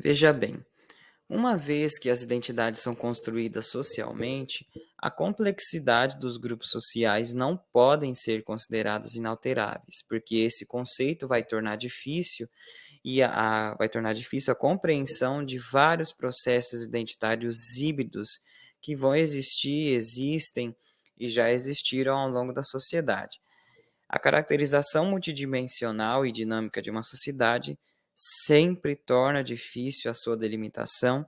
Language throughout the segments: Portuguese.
Veja bem, uma vez que as identidades são construídas socialmente, a complexidade dos grupos sociais não podem ser consideradas inalteráveis, porque esse conceito vai tornar difícil vai tornar difícil a compreensão de vários processos identitários híbridos que vão existir, existem e já existiram ao longo da sociedade. A caracterização multidimensional e dinâmica de uma sociedade sempre torna difícil a sua delimitação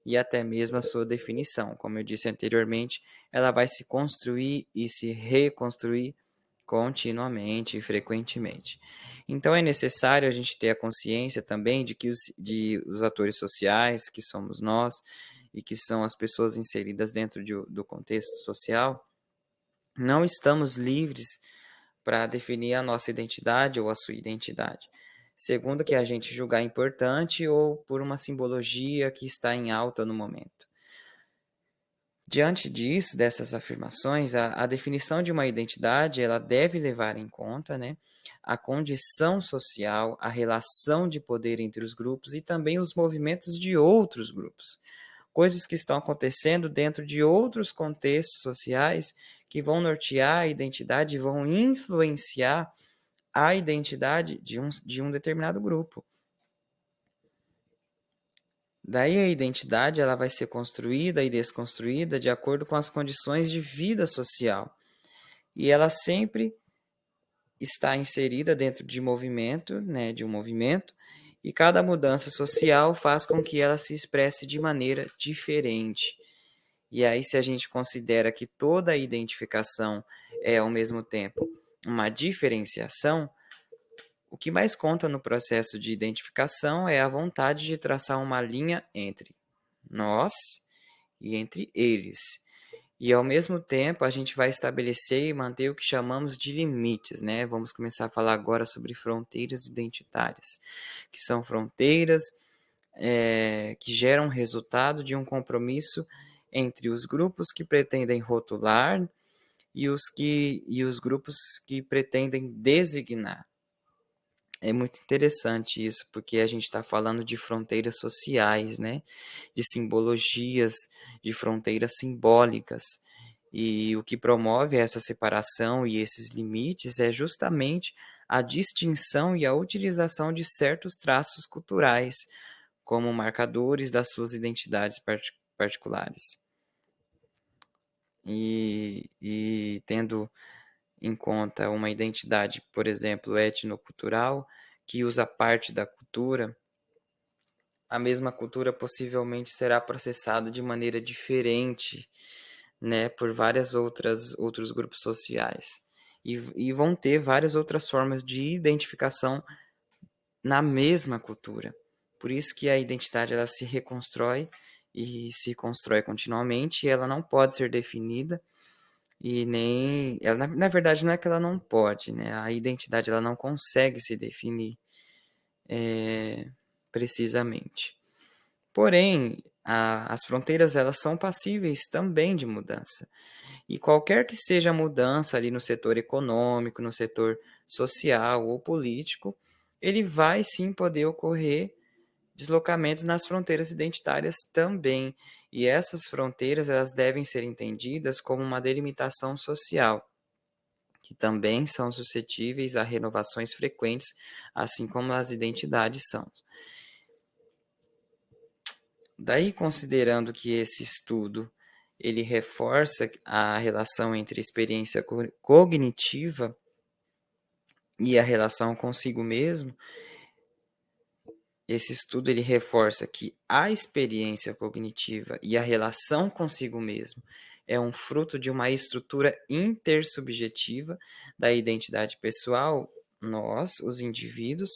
e até mesmo a sua definição. Como eu disse anteriormente, ela vai se construir e se reconstruir continuamente e frequentemente. Então é necessário a gente ter a consciência também de que os atores sociais, que somos nós, e que são as pessoas inseridas dentro do contexto social, não estamos livres para definir a nossa identidade ou a sua identidade, segundo o que a gente julgar importante ou por uma simbologia que está em alta no momento. Diante disso, dessas afirmações, a definição de uma identidade ela deve levar em conta, né, a condição social, a relação de poder entre os grupos e também os movimentos de outros grupos. Coisas que estão acontecendo dentro de outros contextos sociais que vão nortear a identidade e vão influenciar a identidade de um determinado grupo. Daí a identidade ela vai ser construída e desconstruída de acordo com as condições de vida social. E ela sempre está inserida dentro de movimento, né, de um movimento, e cada mudança social faz com que ela se expresse de maneira diferente. E aí, se a gente considera que toda identificação é, ao mesmo tempo, uma diferenciação, o que mais conta no processo de identificação é a vontade de traçar uma linha entre nós e entre eles. E, ao mesmo tempo, a gente vai estabelecer e manter o que chamamos de limites, né? Vamos começar a falar agora sobre fronteiras identitárias, que são fronteiras que geram resultado de um compromisso entre os grupos que pretendem rotular e os grupos que pretendem designar. É muito interessante isso, porque a gente está falando de fronteiras sociais, né? De simbologias, de fronteiras simbólicas. E o que promove essa separação e esses limites é justamente a distinção e a utilização de certos traços culturais como marcadores das suas identidades particulares. E tendo em conta uma identidade, por exemplo, etnocultural, que usa parte da cultura, a mesma cultura possivelmente será processada de maneira diferente, né, por outros grupos sociais. E vão ter várias outras formas de identificação na mesma cultura. Por isso que a identidade ela se reconstrói e se constrói continuamente, e ela não pode ser definida e nem ela, na verdade não é que ela não pode, né? A identidade ela não consegue se definir precisamente. Porém, as fronteiras elas são passíveis também de mudança. E qualquer que seja a mudança ali no setor econômico, no setor social ou político, ele vai sim poder ocorrer deslocamentos nas fronteiras identitárias também. E essas fronteiras elas devem ser entendidas como uma delimitação social, que também são suscetíveis a renovações frequentes, assim como as identidades são. Daí, considerando que esse estudo ele reforça a relação entre a experiência cognitiva e a relação consigo mesmo, esse estudo ele reforça que a experiência cognitiva e a relação consigo mesmo é um fruto de uma estrutura intersubjetiva da identidade pessoal. Nós, os indivíduos,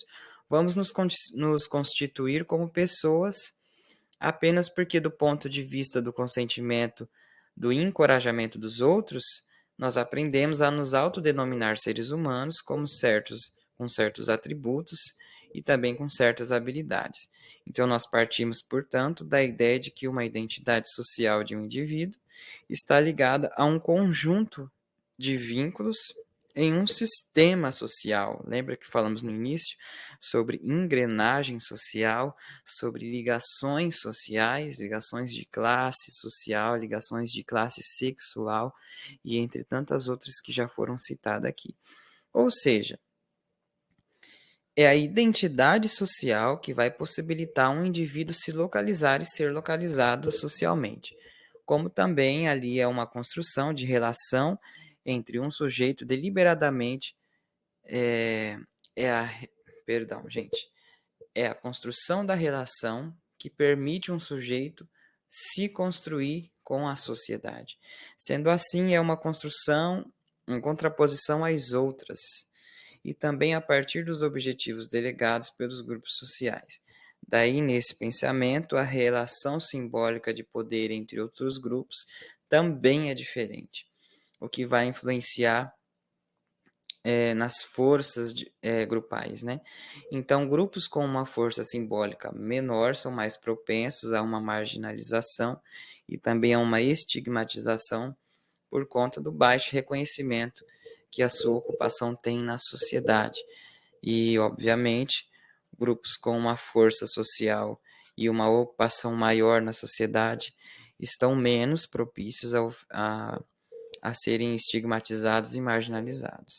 vamos nos constituir como pessoas apenas porque, do ponto de vista do consentimento, do encorajamento dos outros, nós aprendemos a nos autodenominar seres humanos com certos atributos e também com certas habilidades. Então, nós partimos, portanto, da ideia de que uma identidade social de um indivíduo está ligada a um conjunto de vínculos em um sistema social. Lembra que falamos no início sobre engrenagem social, sobre ligações sociais, ligações de classe social, ligações de classe sexual e entre tantas outras que já foram citadas aqui. Ou seja, é a identidade social que vai possibilitar um indivíduo se localizar e ser localizado socialmente, como também ali é uma construção de relação entre um sujeito deliberadamente é, é a perdão, gente, é a construção da relação que permite um sujeito se construir com a sociedade. Sendo assim, é uma construção em contraposição às outras e também a partir dos objetivos delegados pelos grupos sociais. Daí, nesse pensamento, a relação simbólica de poder entre outros grupos também é diferente, o que vai influenciar nas forças grupais, né? Então, grupos com uma força simbólica menor são mais propensos a uma marginalização e também a uma estigmatização por conta do baixo reconhecimento que a sua ocupação tem na sociedade. E, obviamente, grupos com uma força social e uma ocupação maior na sociedade estão menos propícios a serem estigmatizados e marginalizados.